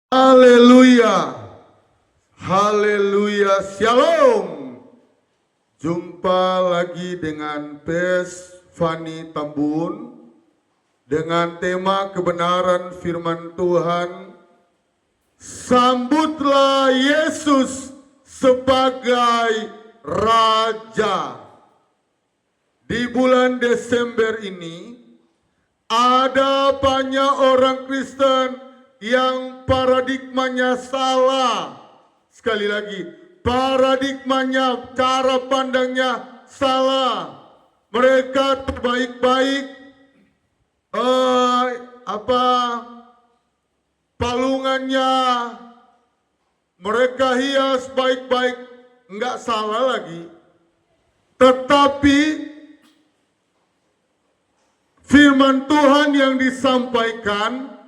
Haleluya, haleluya, shalom. Jumpa lagi dengan Pes Fani Tambun dengan tema kebenaran firman Tuhan. Sambutlah Yesus sebagai Raja. Di bulan Desember ini ada banyak orang Kristen yang paradigmanya salah. Sekali lagi, paradigmanya, cara pandangnya salah. Mereka terbaik-baik, palungannya mereka hias baik-baik, enggak salah lagi. Tetapi firman Tuhan yang disampaikan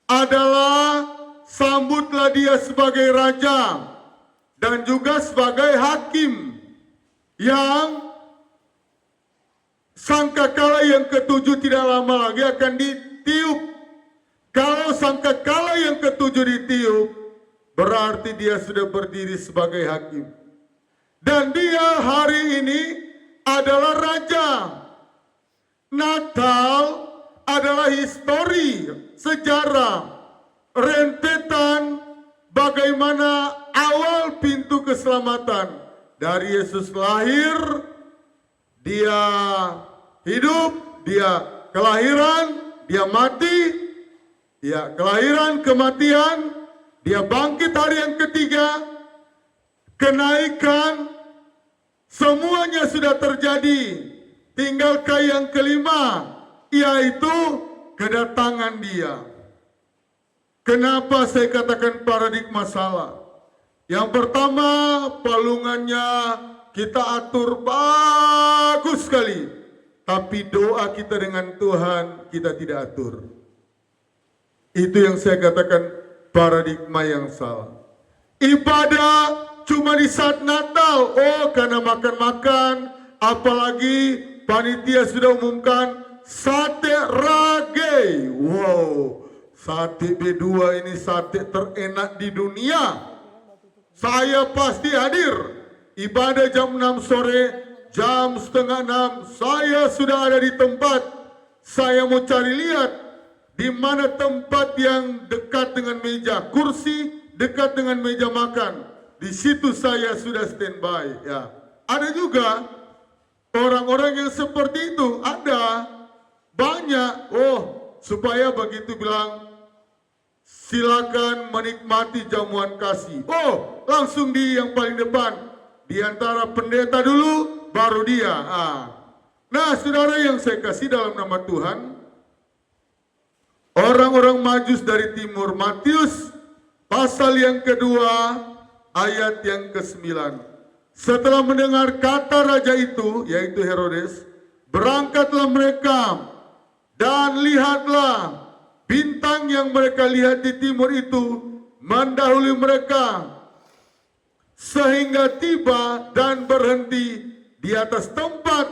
adalah sambutlah dia sebagai raja dan juga sebagai hakim yang sangkakala yang ketujuh tidak lama lagi akan ditiup. Kalau sangkakala yang ketujuh ditiup, berarti dia sudah berdiri sebagai hakim. Dan dia hari ini adalah raja. Natal adalah histori, sejarah, rentetan bagaimana awal pintu keselamatan. Dari Yesus lahir, dia hidup, dia kelahiran, dia mati, ya kelahiran, kematian, dia bangkit hari yang ketiga, kenaikan, semuanya sudah terjadi. Tinggalkah yang kelima, yaitu kedatangan dia. Kenapa saya katakan paradigma salah? Yang pertama, palungannya kita atur bagus sekali, tapi doa kita dengan Tuhan kita tidak atur. Itu yang saya katakan paradigma yang salah. Ibadah cuma di saat Natal, karena makan-makan, apalagi panitia sudah umumkan sate rage. Wow, sate B2 ini sate terenak di dunia. Saya pasti hadir. Ibadah jam 6 sore, jam setengah 6, saya sudah ada di tempat. Saya mau cari lihat di mana tempat yang dekat dengan meja, kursi dekat dengan meja makan. Di situ saya sudah standby. Ya, ada juga orang-orang yang seperti itu, ada banyak. Supaya begitu bilang silakan menikmati jamuan kasih. Langsung di yang paling depan. Di antara pendeta dulu, baru dia. Nah, saudara yang saya kasih dalam nama Tuhan, orang-orang Majus dari timur, Matius pasal yang kedua, ayat yang ke-9. Setelah mendengar kata raja itu, yaitu Herodes, berangkatlah mereka dan lihatlah bintang yang mereka lihat di timur itu mendahului mereka sehingga tiba dan berhenti di atas tempat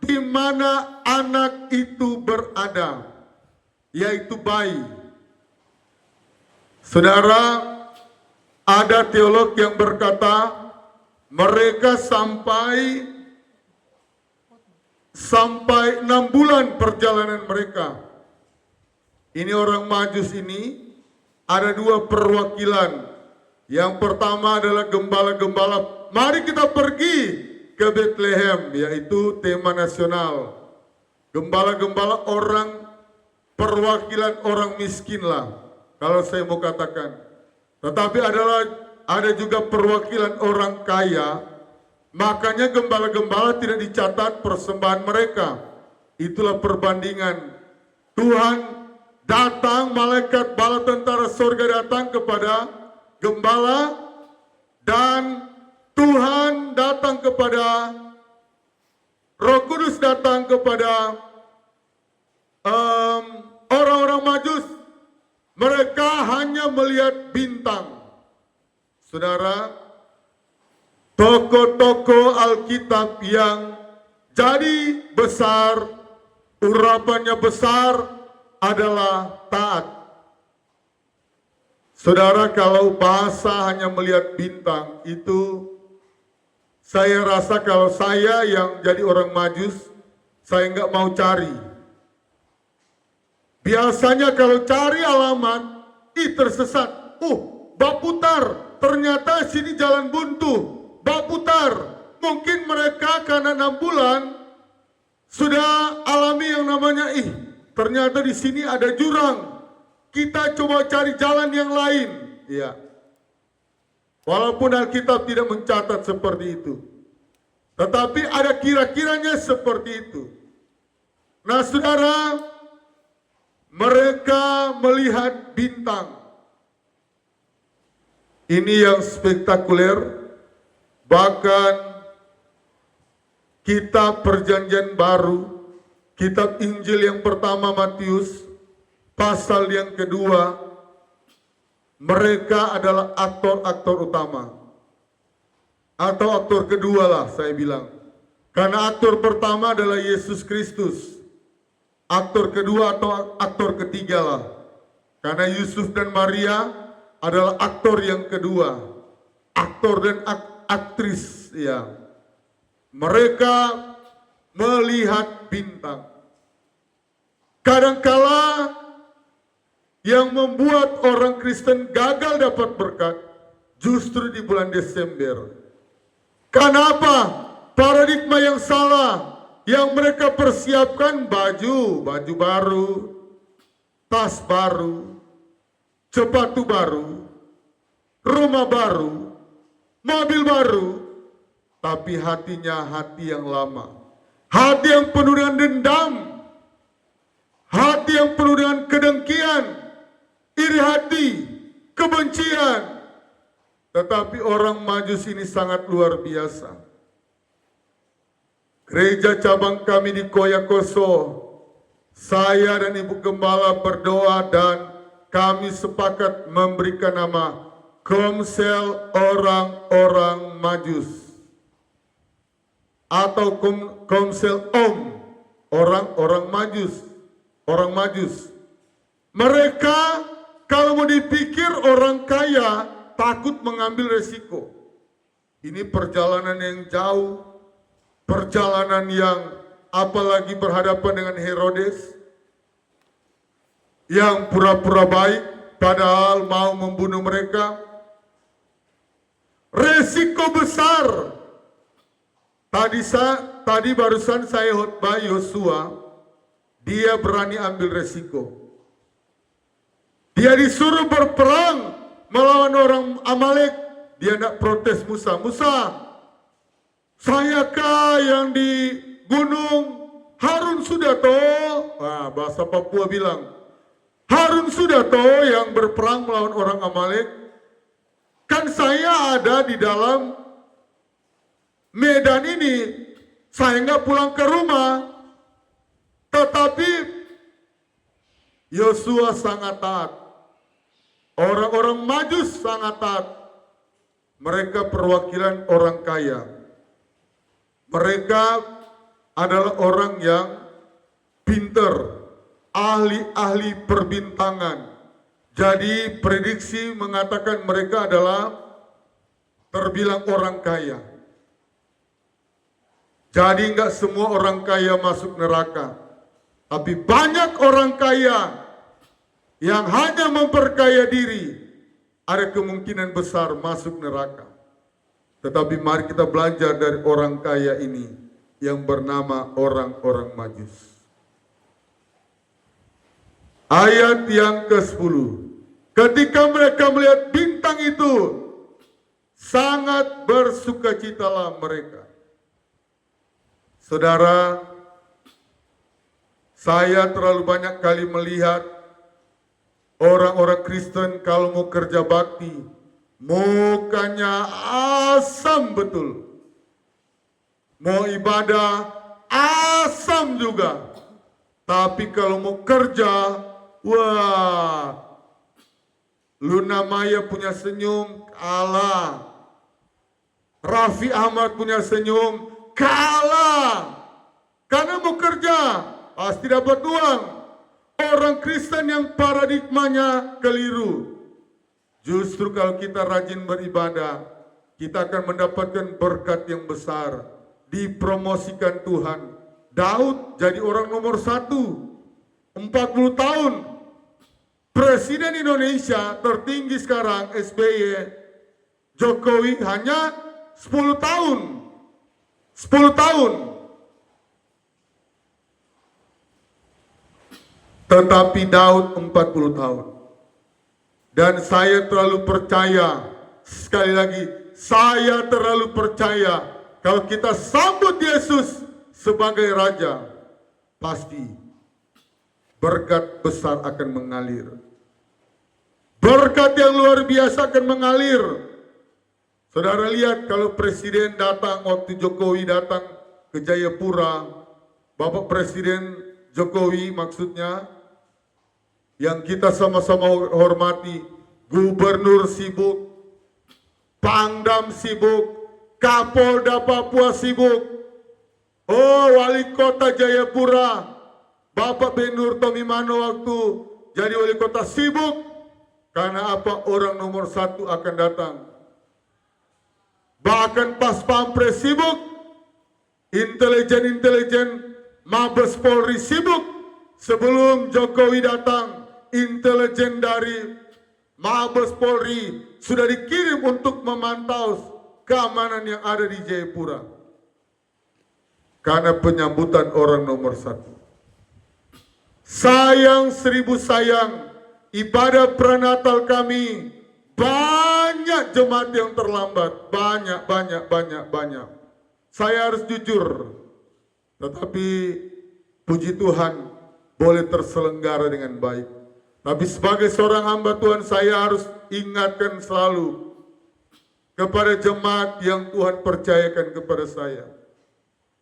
di mana anak itu berada, yaitu bayi. Saudara, ada teolog yang berkata mereka sampai 6 bulan perjalanan mereka. Ini orang Majus ini ada 2 perwakilan. Yang pertama adalah gembala-gembala. Mari kita pergi ke Bethlehem, yaitu tema nasional. Gembala-gembala orang, perwakilan orang miskin lah, kalau saya mau katakan. Tetapi ada juga perwakilan orang kaya. Makanya gembala-gembala tidak dicatat persembahan mereka. Itulah perbandingan. Tuhan datang, malaikat bala tentara surga datang kepada gembala, dan Tuhan datang kepada Roh Kudus datang kepada orang-orang Majus. Mereka hanya melihat bintang. Saudara, tokoh-tokoh Alkitab yang jadi besar, urapannya besar adalah taat. Saudara, kalau bahasa hanya melihat bintang, itu saya rasa kalau saya yang jadi orang Majus, saya nggak mau cari. Biasanya kalau cari alamat, tersesat. Bak putar, ternyata sini jalan buntu. Bak putar, mungkin mereka karena 6 bulan sudah alami yang namanya ternyata di sini ada jurang. Kita coba cari jalan yang lain. Ya. Walaupun Alkitab tidak mencatat seperti itu. Tetapi ada kira-kiranya seperti itu. Nah, saudara, mereka melihat bintang. Ini yang spektakuler. Bahkan kitab Perjanjian Baru, kitab Injil yang pertama Matius, pasal yang kedua, mereka adalah aktor-aktor utama. Atau aktor kedua lah saya bilang. Karena aktor pertama adalah Yesus Kristus. Aktor kedua atau aktor ketiga lah. Karena Yusuf dan Maria adalah aktor yang kedua. Aktor dan aktris, ya. Mereka melihat bintang. Kadangkala yang membuat orang Kristen gagal dapat berkat justru di bulan Desember. Kenapa? Paradigma yang salah yang mereka persiapkan baju baru, tas baru, sepatu baru, rumah baru, mobil baru, tapi hatinya hati yang lama. Hati yang penuh dengan dendam, hati yang penuh dengan kedengkian, iri hati, kebencian. Tetapi orang Majus ini sangat luar biasa. Gereja cabang kami di Koyakoso, saya dan Ibu Gembala berdoa dan kami sepakat memberikan nama Komsel Orang-Orang Majus. Atau Komsel Om, Orang-Orang Majus. Orang Majus. Mereka kalau mau dipikir orang kaya takut mengambil resiko. Ini perjalanan yang jauh, perjalanan yang apalagi berhadapan dengan Herodes yang pura-pura baik padahal mau membunuh mereka. Resiko besar. Tadi barusan saya khotbah Yosua, dia berani ambil resiko. Dia disuruh berperang melawan orang Amalek, dia tidak protes Musa. Musa, sayakah yang di gunung? Harun sudah toh. Bahasa Papua bilang, Harun sudah toh yang berperang melawan orang Amalek. Kan saya ada di dalam medan ini, saya nggak pulang ke rumah. Tetapi Yosua sangat taat. Orang-orang Majus sangat taat. Mereka perwakilan orang kaya. Mereka adalah orang yang pinter, ahli-ahli perbintangan. Jadi prediksi mengatakan mereka adalah terbilang orang kaya. Jadi enggak semua orang kaya masuk neraka. Tapi banyak orang kaya yang hanya memperkaya diri, ada kemungkinan besar masuk neraka. Tetapi mari kita belajar dari orang kaya ini yang bernama orang-orang Majus. Ayat yang ke-10. Ketika mereka melihat bintang itu, sangat bersukacitalah mereka. Saudara, saya terlalu banyak kali melihat orang-orang Kristen kalau mau kerja bakti, mukanya asam betul. Mau ibadah, asam juga. Tapi kalau mau kerja, wah, Luna Maya punya senyum, kalah. Raffi Ahmad punya senyum, kalah. Karena mau kerja, pasti dapat uang. Orang Kristen yang paradigmanya keliru. Justru kalau kita rajin beribadah, kita akan mendapatkan berkat yang besar. Dipromosikan Tuhan. Daud jadi orang nomor 1, 40 tahun. Presiden Indonesia tertinggi sekarang SBY, Jokowi hanya 10 tahun. 10 tahun. Tetapi Daud 40 tahun. Dan saya terlalu percaya, sekali lagi, saya terlalu percaya kalau kita sambut Yesus sebagai Raja, pasti berkat besar akan mengalir. Berkat yang luar biasa akan mengalir. Saudara lihat kalau Presiden datang, waktu Jokowi datang ke Jayapura, Bapak Presiden Jokowi maksudnya, yang kita sama-sama hormati, Gubernur sibuk, Pangdam sibuk, Kapolda Papua sibuk, Wali Kota Jayapura, Bapak Benur Tomimano waktu jadi wali kota sibuk, karena apa? Orang nomor 1 akan datang. Bahkan Pas Pampres sibuk, intelijen Mabes Polri sibuk. Sebelum Jokowi datang, intelijen dari Mabes Polri sudah dikirim untuk memantau keamanan yang ada di Jayapura. Karena penyambutan orang nomor 1. Sayang 1000 sayang, ibadah prenatal kami banyak jemaat yang terlambat, banyak. Saya harus jujur, tetapi puji Tuhan boleh terselenggara dengan baik. Tapi sebagai seorang hamba Tuhan, saya harus ingatkan selalu kepada jemaat yang Tuhan percayakan kepada saya.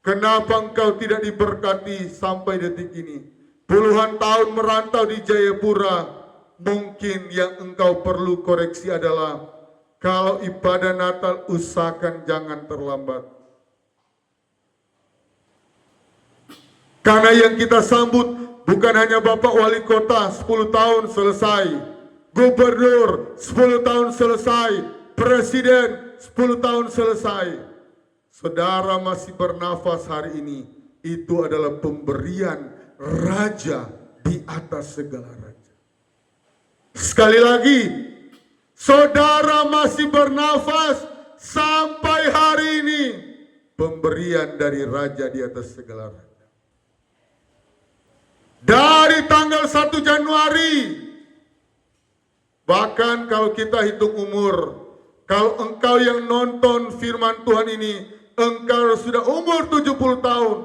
Kenapa engkau tidak diberkati sampai detik ini? Puluhan tahun merantau di Jayapura, mungkin yang engkau perlu koreksi adalah kalau ibadah Natal usahakan jangan terlambat. Karena yang kita sambut bukan hanya Bapak Wali Kota 10 tahun selesai, Gubernur 10 tahun selesai, Presiden 10 tahun selesai. Saudara masih bernafas hari ini, itu adalah pemberian Raja di atas segala raja. Sekali lagi, saudara masih bernafas sampai hari ini, pemberian dari Raja di atas segala raja. Dari tanggal 1 Januari, bahkan kalau kita hitung umur, kalau engkau yang nonton firman Tuhan ini, engkau sudah umur 70 tahun,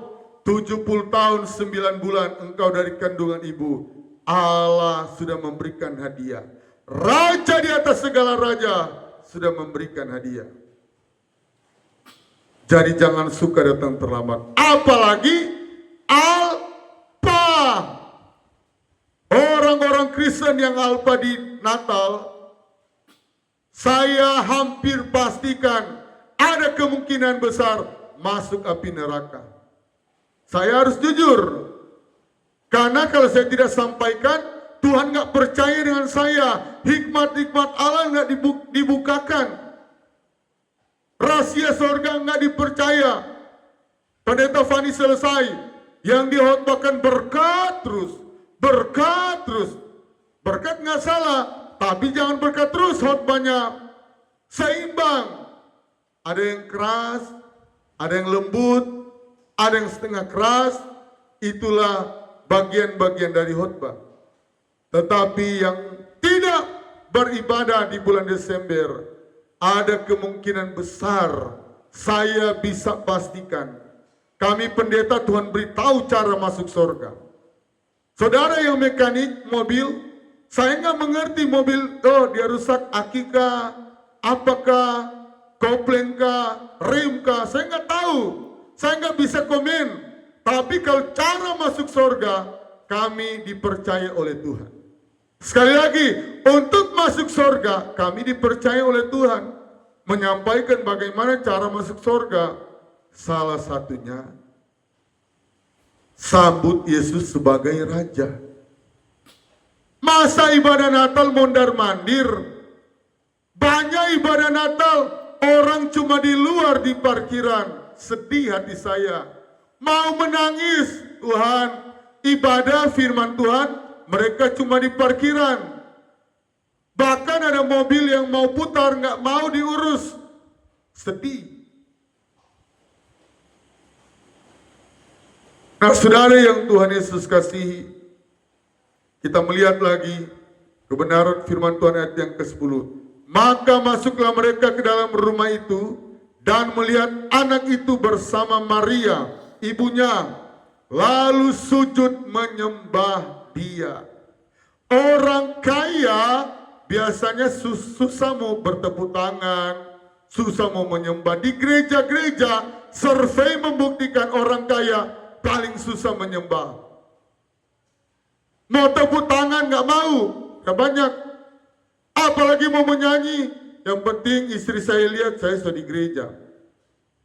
70 tahun 9 bulan engkau dari kandungan ibu, Allah sudah memberikan hadiah. Raja di atas segala raja sudah memberikan hadiah. Jadi jangan suka datang terlambat. Apalagi Alpa. Orang-orang Kristen yang Alpa di Natal, saya hampir pastikan ada kemungkinan besar masuk api neraka. Saya harus jujur, karena kalau saya tidak sampaikan, Tuhan nggak percaya dengan saya. Hikmat-hikmat Allah nggak dibukakan. Rahasia sorga nggak dipercaya. Pendeta Fani selesai, yang dihotbahkan berkat terus, berkat terus. Berkat nggak salah, tapi jangan berkat terus khotbahnya. Seimbang. Ada yang keras, ada yang lembut, ada yang setengah keras, itulah bagian-bagian dari khotbah. Tetapi yang tidak beribadah di bulan Desember, ada kemungkinan besar, saya bisa pastikan, kami pendeta Tuhan beritahu cara masuk surga. Saudara yang mekanik mobil, saya nggak mengerti mobil, dia rusak aki kah, apakah, kopling kah, rem kah, saya nggak tahu. Saya nggak bisa komen, tapi kalau cara masuk surga, kami dipercaya oleh Tuhan. Sekali lagi, untuk masuk surga, kami dipercaya oleh Tuhan. Menyampaikan bagaimana cara masuk surga. Salah satunya, sambut Yesus sebagai Raja. Masa ibadah Natal mondar-mandir, ibadah Natal, orang cuma di luar di parkiran. Sedih hati saya. Mau menangis, Tuhan. Ibadah firman Tuhan, mereka cuma di parkiran. Bahkan ada mobil yang mau putar, nggak mau diurus. Sedih. Nah, saudara yang Tuhan Yesus kasihi, kita melihat lagi kebenaran firman Tuhan ayat yang ke-10. Maka masuklah mereka ke dalam rumah itu dan melihat anak itu bersama Maria, ibunya, lalu sujud menyembah dia. Orang kaya biasanya susah mau bertepuk tangan, susah mau menyembah. Di gereja-gereja, survei membuktikan orang kaya paling susah menyembah. Mau tepuk tangan nggak mau, nggak banyak. Apalagi mau menyanyi. Yang penting istri saya lihat saya sudah di gereja.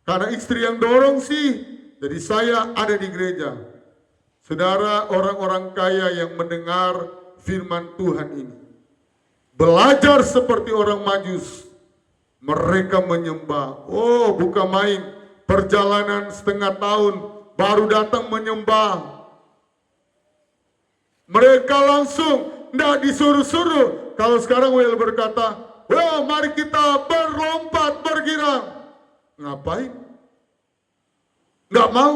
Karena istri yang dorong sih, jadi saya ada di gereja. Saudara, orang-orang kaya yang mendengar firman Tuhan ini, belajar seperti orang Majus, mereka menyembah. Oh, bukan main. Perjalanan setengah tahun baru datang menyembah. Mereka langsung, tidak disuruh-suruh. Kalau sekarang Will berkata, wah mari kita berlompat, bergirang. Ngapain? Nggak mau.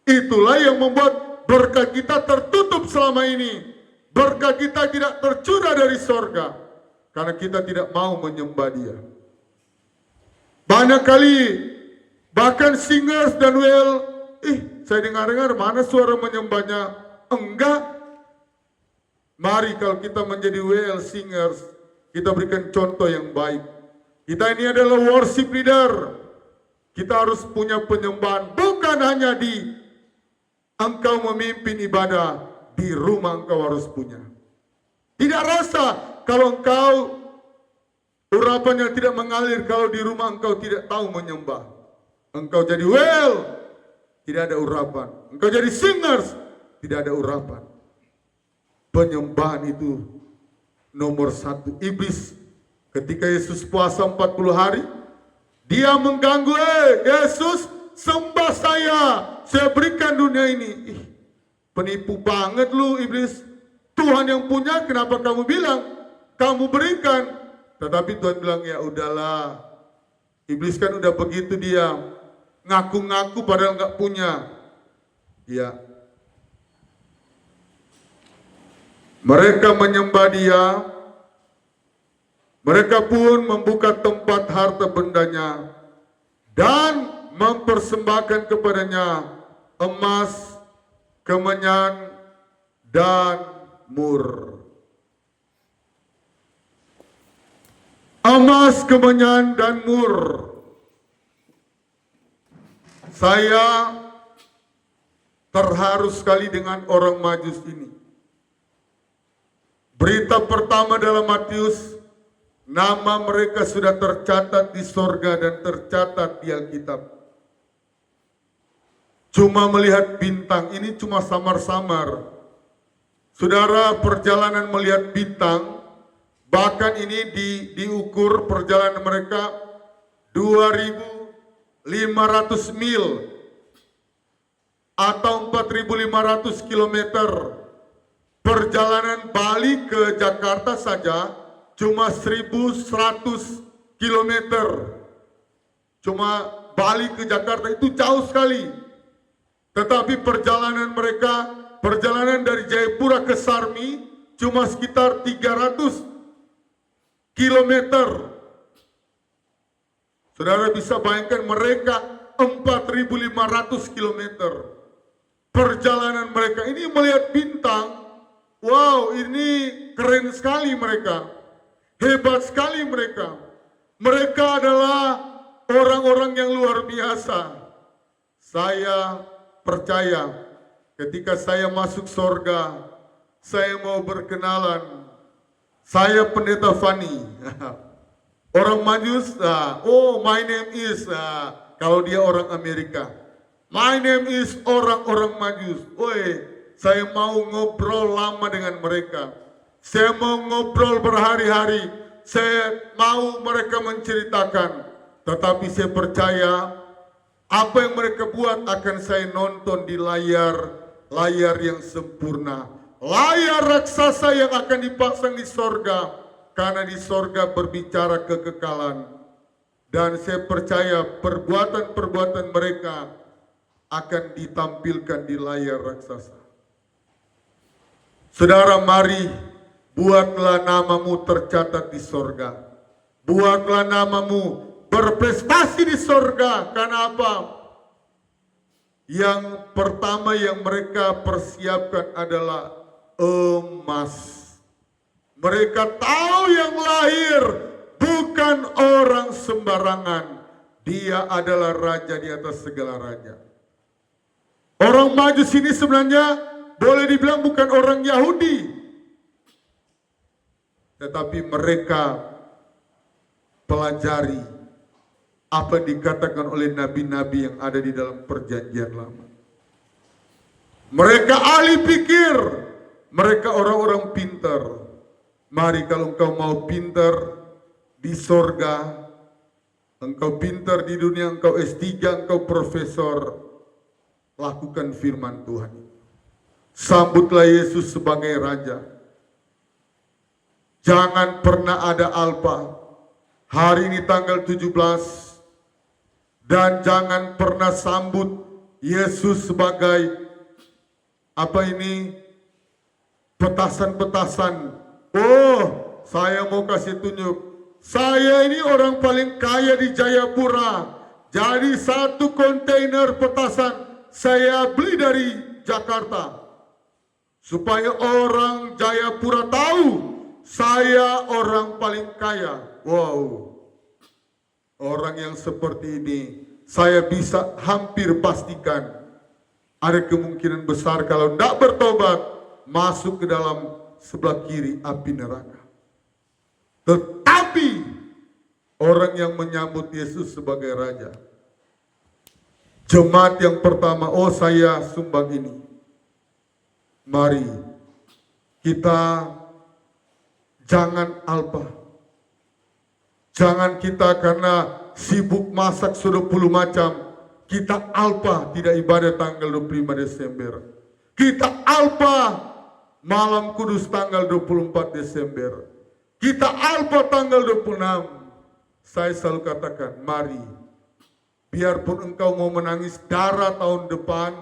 Itulah yang membuat berkat kita tertutup selama ini. Berkat kita tidak tercurah dari sorga. Karena kita tidak mau menyembah dia. Banyak kali bahkan singers dan well, saya dengar-dengar mana suara menyembahnya? Enggak. Mari kalau kita menjadi well singers, kita berikan contoh yang baik. Kita ini adalah worship leader. Kita harus punya penyembahan. Bukan hanya di engkau memimpin ibadah, di rumah engkau harus punya. Tidak rasa kalau engkau urapan yang tidak mengalir, kalau di rumah engkau tidak tahu menyembah. Engkau jadi well, tidak ada urapan. Engkau jadi singers, tidak ada urapan. Penyembahan itu nomor satu. Iblis ketika Yesus puasa 40 hari, dia mengganggu, Yesus sembah saya berikan dunia ini. Penipu banget lu iblis. Tuhan yang punya, kenapa kamu bilang kamu berikan? Tetapi Tuhan bilang, ya udahlah. Iblis kan udah begitu dia. Ngaku-ngaku padahal nggak punya. Ya. Mereka menyembah dia. Mereka pun membuka tempat harta bendanya dan mempersembahkan kepadanya emas, kemenyan, dan mur. Emas, kemenyan, dan mur. Saya terharu sekali dengan orang Majus ini. Berita pertama dalam Matius, nama mereka sudah tercatat di sorga dan tercatat di Alkitab. Cuma melihat bintang, ini cuma samar-samar. Saudara, perjalanan melihat bintang, bahkan ini diukur perjalanan mereka 2.500 mil atau 4.500 kilometer. Perjalanan Bali ke Jakarta saja cuma 1.100 kilometer. Cuma Bali ke Jakarta itu jauh sekali. Tetapi perjalanan mereka, perjalanan dari Jayapura ke Sarmi cuma sekitar 300 kilometer. Saudara bisa bayangkan mereka 4.500 kilometer. Perjalanan mereka ini melihat bintang. Wow, ini keren sekali mereka. Hebat sekali mereka. Mereka adalah orang-orang yang luar biasa. Saya percaya ketika saya masuk surga, saya mau berkenalan. Saya Pendeta Fani. Orang Majus, oh my name is, kalau dia orang Amerika. My name is orang-orang Majus. Woi, saya mau ngobrol lama dengan mereka. Saya mau ngobrol berhari-hari. saya mau mereka menceritakan, tetapi saya percaya apa yang mereka buat akan saya nonton di layar yang sempurna, layar raksasa yang akan dipasang di sorga, karena di sorga berbicara kekekalan. Dan saya percaya perbuatan-perbuatan mereka akan ditampilkan di layar raksasa. Saudara, mari buatlah namamu tercatat di sorga. Buatlah namamu berprestasi di sorga. Karena apa? Yang pertama yang mereka persiapkan adalah emas. Mereka tahu yang lahir bukan orang sembarangan. Dia adalah raja di atas segala raja. Orang Majus ini sebenarnya boleh dibilang bukan orang Yahudi, tetapi mereka pelajari apa yang dikatakan oleh nabi-nabi yang ada di dalam perjanjian lama. Mereka ahli pikir, mereka orang-orang pintar. Mari kalau engkau mau pintar di sorga, engkau pintar di dunia, engkau S3, engkau profesor, lakukan firman Tuhan. Sambutlah Yesus sebagai Raja. Jangan pernah ada alpa. Hari ini tanggal 17. Dan jangan pernah sambut Yesus sebagai petasan-petasan. Oh, saya mau kasih tunjuk. Saya ini orang paling kaya di Jayapura. Jadi satu kontainer petasan saya beli dari Jakarta. Supaya orang Jayapura tahu saya orang paling kaya. Wow. Orang yang seperti ini saya bisa hampir pastikan ada kemungkinan besar kalau tidak bertobat masuk ke dalam sebelah kiri api neraka. Tetapi orang yang menyambut Yesus sebagai Raja, jemaat yang pertama, oh saya sumbang ini. Mari kita jangan alpa. Jangan kita karena sibuk masak 20 macam, kita alpa tidak ibadah tanggal 25 Desember. Kita alpa malam kudus tanggal 24 Desember. Kita alpa tanggal 26. Saya selalu katakan, mari. Biarpun engkau mau menangis darah tahun depan,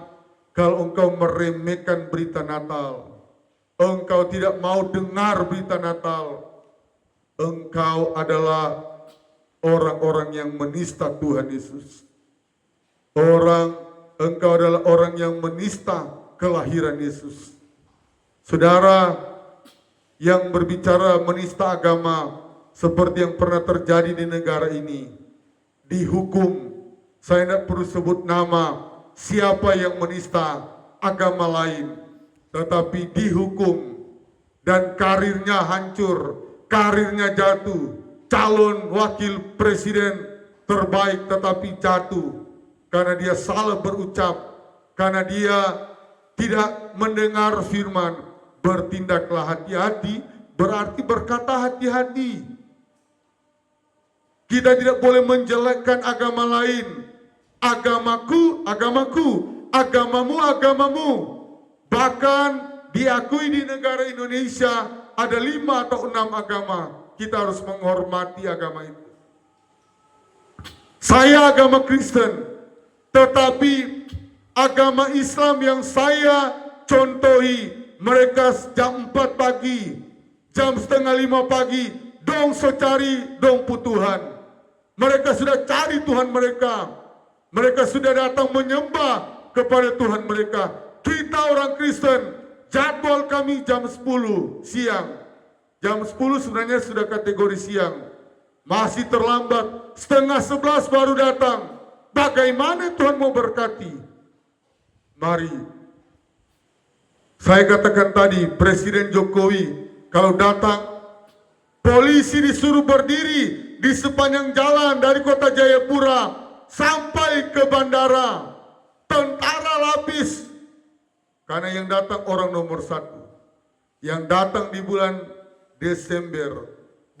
kalau engkau meremehkan berita Natal, engkau tidak mau dengar berita Natal, engkau adalah orang-orang yang menista Tuhan Yesus. Engkau adalah orang yang menista kelahiran Yesus. Saudara yang berbicara menista agama seperti yang pernah terjadi di negara ini, dihukum. Saya tidak perlu sebut nama siapa yang menista agama lain, tetapi dihukum dan karirnya hancur, karirnya jatuh. Calon wakil presiden terbaik tetapi jatuh karena dia salah berucap, karena dia tidak mendengar firman. Bertindaklah hati-hati berarti berkata hati-hati. Kita tidak boleh menjelekkan agama lain. Agamaku, agamaku, agamamu, agamamu. Bahkan diakui di negara Indonesia ada 5 atau 6 agama. Kita harus menghormati agama itu. Saya agama Kristen, tetapi agama Islam yang saya contohi, mereka jam 4 pagi, jam setengah 5 pagi, dong secari, dong putuhan. Mereka sudah cari Tuhan mereka. Mereka sudah datang menyembah kepada Tuhan mereka. Kita orang Kristen, jadwal kami jam 10 siang. Jam 10 sebenarnya sudah kategori siang. Masih terlambat, setengah 11 baru datang. Bagaimana Tuhan mau berkati? Mari. Saya katakan tadi, Presiden Jokowi kalau datang, polisi disuruh berdiri di sepanjang jalan dari kota Jayapura sampai ke bandara. Tentara lapis. Karena yang datang orang nomor 1. Yang datang di bulan Desember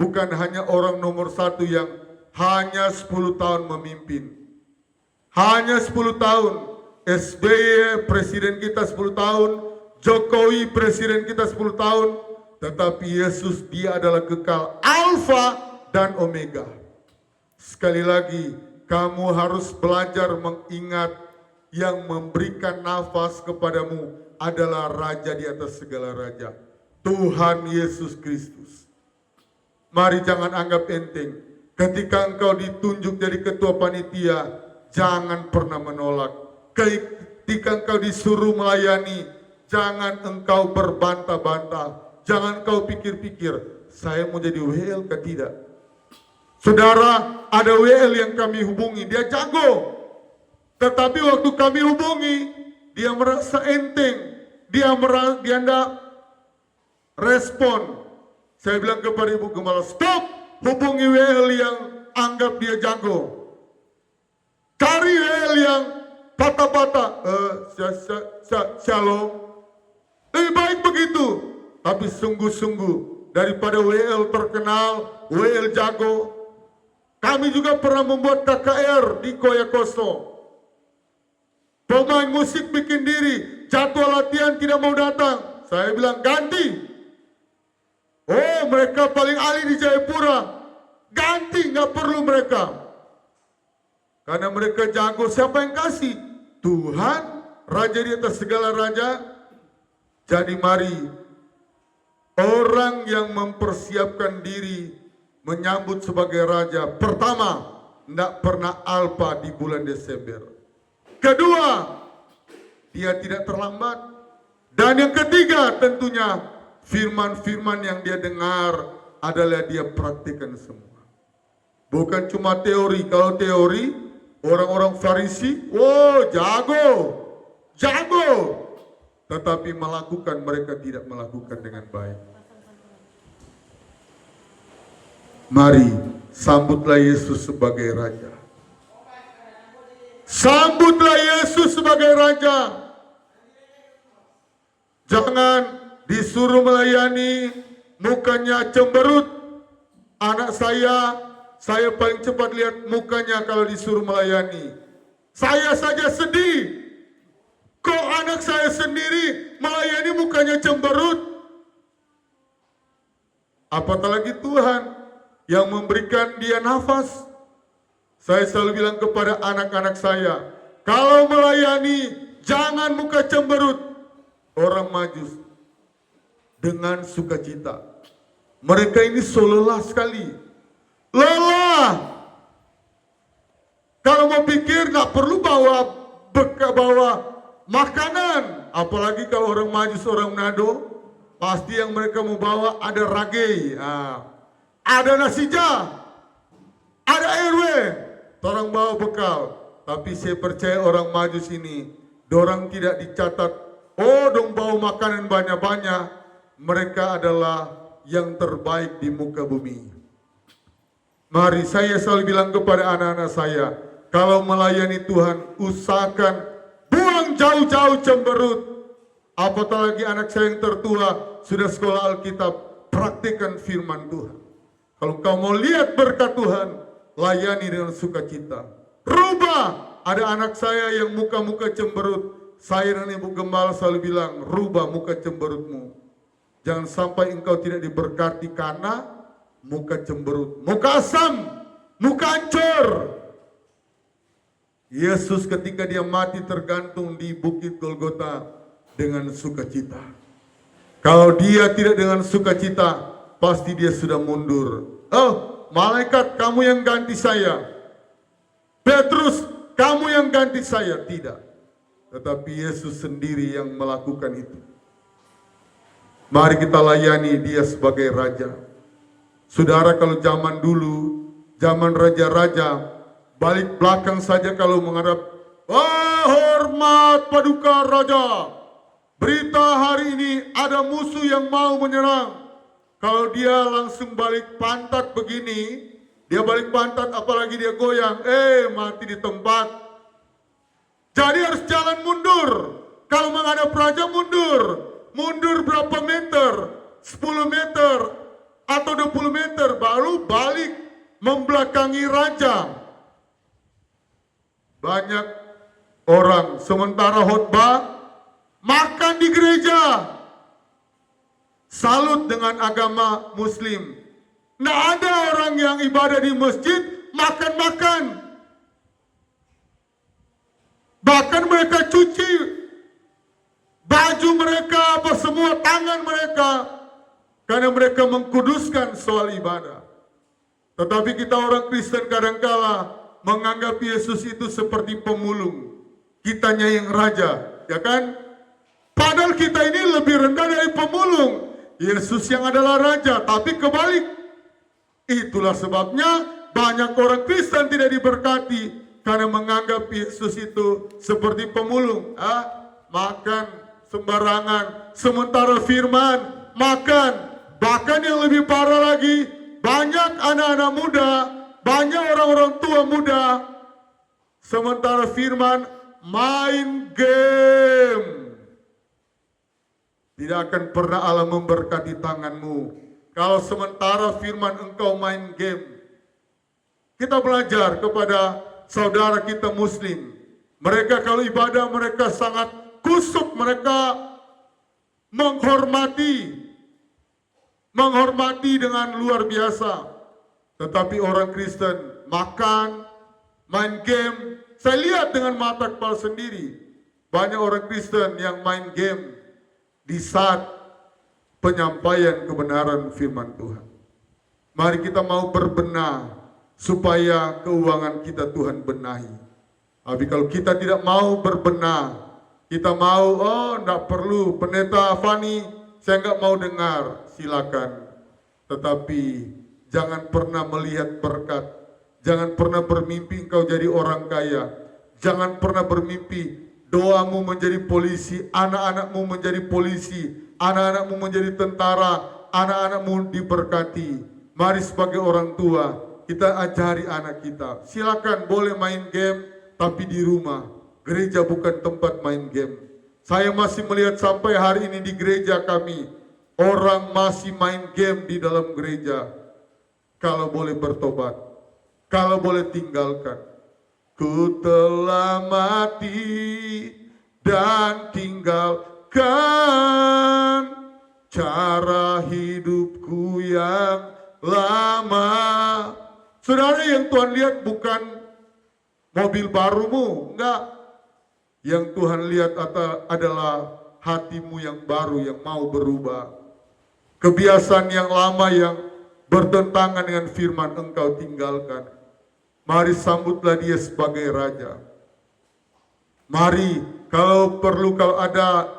bukan hanya orang nomor satu yang hanya 10 tahun memimpin. Hanya 10 tahun. SBY presiden kita 10 tahun, Jokowi presiden kita 10 tahun, tetapi Yesus dia adalah kekal Alfa dan Omega. Sekali lagi, kamu harus belajar mengingat yang memberikan nafas kepadamu adalah Raja di atas segala raja, Tuhan Yesus Kristus. Mari jangan anggap enteng. Ketika engkau ditunjuk jadi ketua panitia, jangan pernah menolak. Ketika engkau disuruh melayani, jangan engkau berbantah-bantah. Jangan kau pikir-pikir, saya mau jadi WL ke tidak. Saudara, ada WL yang kami hubungi, dia jago. Tetapi waktu kami hubungi, dia merasa enteng. Dia tidak respon. Saya bilang kepada Ibu Gembala, stop, hubungi WL yang anggap dia jago. Cari WL yang patah-patah. Shalom. Lebih baik begitu. Tapi sungguh-sungguh, daripada WL terkenal, WL jago. Kami juga pernah membuat KKR di Koyakoso. Pemain musik bikin diri, jadwal latihan tidak mau datang. Saya bilang ganti. Oh, mereka paling ahli di Jayapura. Ganti, nggak perlu mereka. Karena mereka jago, siapa yang kasih? Tuhan, Raja di atas segala raja. Jadi mari, orang yang mempersiapkan diri menyambut sebagai raja, pertama, tidak pernah alpa di bulan Desember. Kedua, dia tidak terlambat. Dan yang ketiga, tentunya firman-firman yang dia dengar adalah dia praktikkan semua. Bukan cuma teori. Kalau teori, orang-orang Farisi, oh jago. Tetapi melakukan, mereka tidak melakukan dengan baik. Mari, sambutlah Yesus sebagai Raja. Sambutlah Yesus sebagai Raja. Jangan disuruh melayani, mukanya cemberut. Anak saya paling cepat lihat mukanya kalau disuruh melayani. Saya saja sedih. Kok anak saya sendiri melayani mukanya cemberut? Apatah lagi Tuhan yang memberikan dia nafas. Saya selalu bilang kepada anak-anak saya, kalau melayani jangan muka cemberut. Orang Majus dengan sukacita. Mereka ini so lelah sekali. Lelah. Kalau mau pikir nggak perlu bawa makanan. Apalagi kalau orang Majus, orang Manado, pasti yang mereka mau bawa ada rage, ada nasija, ada RW. Orang bawa bekal. Tapi saya percaya orang Majus ini, dorang tidak dicatat, oh dong bawa makanan banyak-banyak. Mereka adalah yang terbaik di muka bumi. Mari, saya selalu bilang kepada anak-anak saya, kalau melayani Tuhan, usahakan buang jauh-jauh cemberut. Apatah lagi anak saya yang tertua, sudah sekolah Alkitab, praktikkan firman Tuhan. Kalau kau mau lihat berkat Tuhan, layani dengan sukacita. Rubah. Ada anak saya yang muka-muka cemberut. Saya dan Ibu Gembala selalu bilang, rubah muka cemberutmu. Jangan sampai engkau tidak diberkati karena muka cemberut, muka asam, muka hancur. Yesus ketika dia mati tergantung di bukit Golgota dengan sukacita. Kalau dia tidak dengan sukacita, pasti dia sudah mundur. Oh, malaikat kamu yang ganti saya. Petrus kamu yang ganti saya. Tidak. Tetapi Yesus sendiri yang melakukan itu. Mari kita layani dia sebagai Raja. Saudara, kalau zaman dulu, zaman raja-raja, balik belakang saja kalau menghadap, hormat paduka Raja. Berita hari ini ada musuh yang mau menyerang. Kalau dia langsung balik pantat begini, dia balik pantat apalagi dia goyang, mati di tempat. Jadi harus jalan mundur. Kalau menghadap raja mundur. Mundur berapa meter? 10 meter. atau 20 meter baru balik membelakangi raja. Banyak orang sementara khotbah makan di gereja. Salut dengan agama Muslim. Nggak ada orang yang ibadah di masjid makan-makan. Bahkan mereka cuci baju mereka, apa semua tangan mereka, karena mereka mengkuduskan soal ibadah. Tetapi kita orang Kristen kadangkala menganggap Yesus itu seperti pemulung. Kitanya yang raja, ya kan? Padahal kita ini lebih rendah dari pemulung. Yesus yang adalah raja, tapi kebalik. Itulah sebabnya banyak orang Kristen tidak diberkati karena menganggap Yesus itu seperti pemulung. Makan sembarangan, sementara firman makan. Bahkan yang lebih parah lagi, banyak anak-anak muda, banyak orang-orang tua muda, sementara firman main game. Tidak akan pernah Allah memberkati tanganmu kalau sementara firman engkau main game. Kita belajar kepada saudara kita Muslim. Mereka kalau ibadah mereka sangat kusuk, mereka menghormati dengan luar biasa. Tetapi orang Kristen makan, main game. Saya lihat dengan mata kepala sendiri. Banyak orang Kristen yang main game di saat penyampaian kebenaran firman Tuhan. Mari kita mau berbenah supaya keuangan kita Tuhan benahi. Tapi kalau kita tidak mau berbenah, kita mau, enggak perlu pendeta Fani, saya enggak mau dengar, silakan. Tetapi jangan pernah melihat berkat, jangan pernah bermimpi engkau jadi orang kaya, jangan pernah bermimpi doamu menjadi polisi, anak-anakmu menjadi polisi, anak-anakmu menjadi tentara, anak-anakmu diberkati. Mari sebagai orang tua, kita ajari anak kita. Silakan boleh main game, tapi di rumah. Gereja bukan tempat main game. Saya masih melihat sampai hari ini di gereja kami, orang masih main game di dalam gereja. Kalau boleh bertobat, kalau boleh tinggalkan. Ku telah mati dan tinggalkan cara hidupku yang lama. Saudara, yang Tuhan lihat bukan mobil barumu, enggak. Yang Tuhan lihat adalah hatimu yang baru, yang mau berubah. Kebiasaan yang lama yang bertentangan dengan firman engkau tinggalkan. Mari sambutlah dia sebagai raja. Mari kalau perlu, kalau ada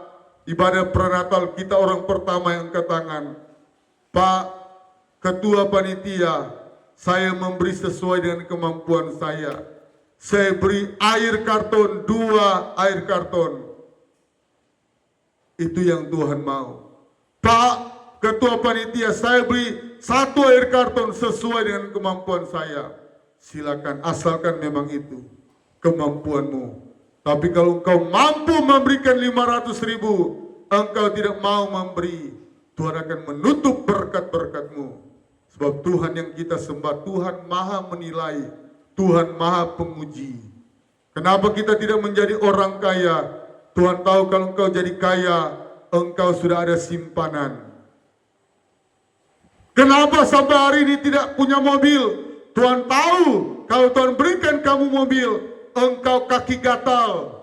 ibadah prenatal, kita orang pertama yang angkat tangan. Pak Ketua Panitia, saya memberi sesuai dengan kemampuan saya. Saya beri air karton, 2 air karton. Itu yang Tuhan mau. Pak Ketua Panitia, saya beri 1 air karton sesuai dengan kemampuan saya. Silakan, asalkan memang itu kemampuanmu. Tapi kalau engkau mampu memberikan 500.000, engkau tidak mau memberi, Tuhan akan menutup berkat-berkatmu. Sebab Tuhan yang kita sembah, Tuhan maha menilai, Tuhan maha penguji. Kenapa kita tidak menjadi orang kaya? Tuhan tahu kalau engkau jadi kaya, engkau sudah ada simpanan. Kenapa sampai hari ini tidak punya mobil? Tuhan tahu kalau Tuhan berikan kamu mobil, engkau kaki gatal.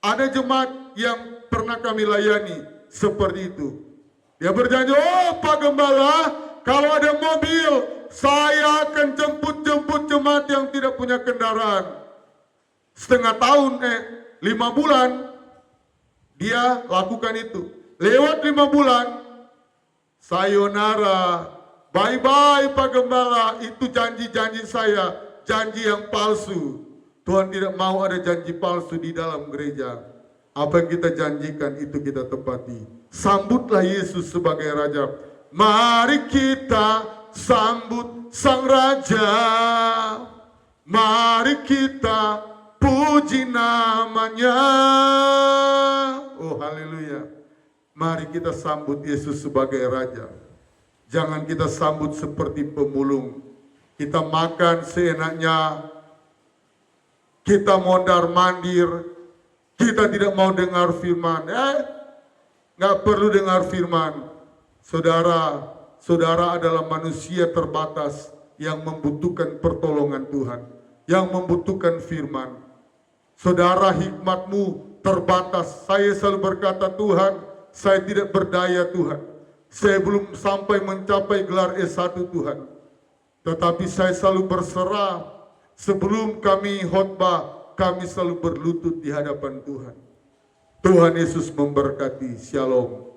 Ada jemaat yang pernah kami layani seperti itu. Dia berjanji, Pak Gembala, kalau ada mobil, saya akan jemput jemaat yang tidak punya kendaraan. Setengah tahun, 5 bulan, dia lakukan itu. Lewat 5 bulan, sayonara. Bye-bye Pak Gembala, itu janji-janji saya, janji yang palsu. Tuhan tidak mau ada janji palsu di dalam gereja. Apa yang kita janjikan itu kita tepati. Sambutlah Yesus sebagai Raja. Mari kita sambut Sang Raja. Mari kita puji namanya. Oh haleluya. Mari kita sambut Yesus sebagai Raja. Jangan kita sambut seperti pemulung. Kita makan seenaknya, kita mondar-mandir, kita tidak mau dengar firman. Nggak perlu dengar firman. Saudara, saudara adalah manusia terbatas yang membutuhkan pertolongan Tuhan, yang membutuhkan firman. Saudara, hikmatmu terbatas. Saya selalu berkata, Tuhan, saya tidak berdaya Tuhan. Saya belum sampai mencapai gelar S1 Tuhan. Tetapi saya selalu berserah. Sebelum kami khotbah, kami selalu berlutut di hadapan Tuhan. Tuhan Yesus memberkati. Shalom.